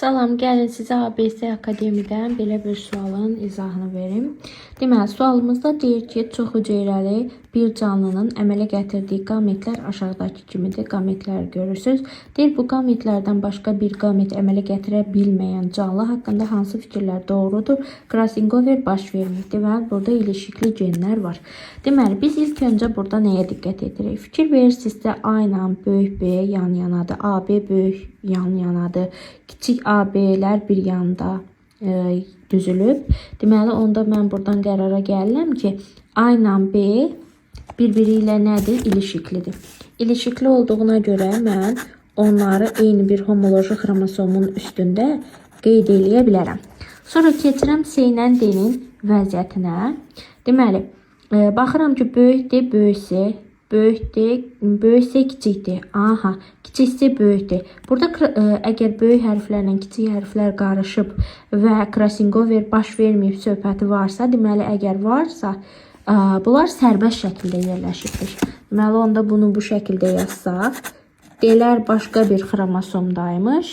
Salam, gəlin sizə ABC Akademidən belə bir sualın izahını verim. Deməli, sualımızda deyir ki, çox hüceyrəli bir canlının əmələ gətirdiyi qametlər aşağıdakı kimidir. Qametlər görürsünüz. Deyir, bu qametlərdən başqa bir qamet əmələ gətirə bilməyən canlı haqqında hansı fikirlər doğrudur? Crossover baş vermir. Deməli, burada ilişikli genlər var. Deməli, biz ilk öncə burada nəyə diqqət edirik? Fikir verirsinizsə, A ilə böyük B yan-yanadır. AB böyük yan-yanadır. Kiçik AB-lər bir yanda düzülüb. Deməli, onda mən buradan qərara gəlirəm ki, A ilə B bir-biri ilə nədir? İlişiklidir. İlişikli olduğuna görə mən onları eyni bir homoloji xromosomun üstündə qeyd eləyə bilərəm. Sonra keçirəm C ilə D-nin vəziyyətinə. Deməli, baxıram ki, böyükdir, böyüksə, böyükdir, böyüksə kiçikdir. Aha, kiçiksə böyükdir. Burada əgər böyük hərflərlə kiçik hərflər qarışıb və crossover baş verməyib söhbəti varsa, deməli, əgər varsa, bunlar sərbəst şəkildə yerləşibdir. Deməli, onda bunu bu şəkildə yazsaq, D-lər başqa bir xromosomdaymış,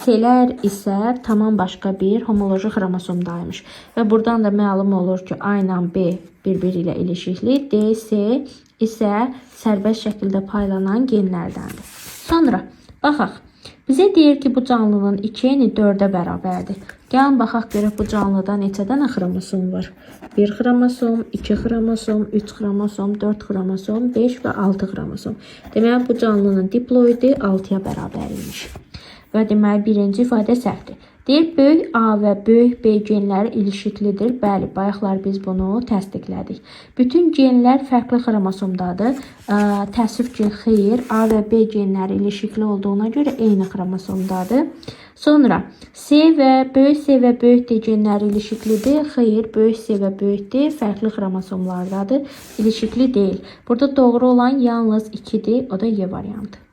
C-lər isə tamam başqa bir homoloji xromosomdaymış. Və buradan da məlum olur ki, A ilə B bir-biri ilə ilişikli, D, C isə sərbəst şəkildə paylanan genlərdəndir. Sonra, baxaq. Bizə deyir ki, bu canlının 2 eni 4-ə bərabərdir. Gəlin, baxaq görək bu canlıda neçə dənə xromosom var? 1 xromosom, 2 xromosom, 3 xromosom, 4 xromosom, 5 və 6 xromosom. Deməli, bu canlının diploidi 6-ya bərabər imiş. Və deməli, birinci ifadə səhvdir. Deyir, böyük A və böyük B genləri ilişiklidir. Bəli, bayaqlar biz bunu təsdiqlədik. Bütün genlər fərqli xromosomdadır. Təəssüf ki, xeyr, A və B genləri ilişikli olduğuna görə eyni xromosomdadır. Sonra, C və böyük D genləri ilişiklidir. Xeyr, böyük C və böyük D fərqli xromosomlardadır. İlişikli deyil. Burada doğru olan yalnız 2-dir, o da Y variantı.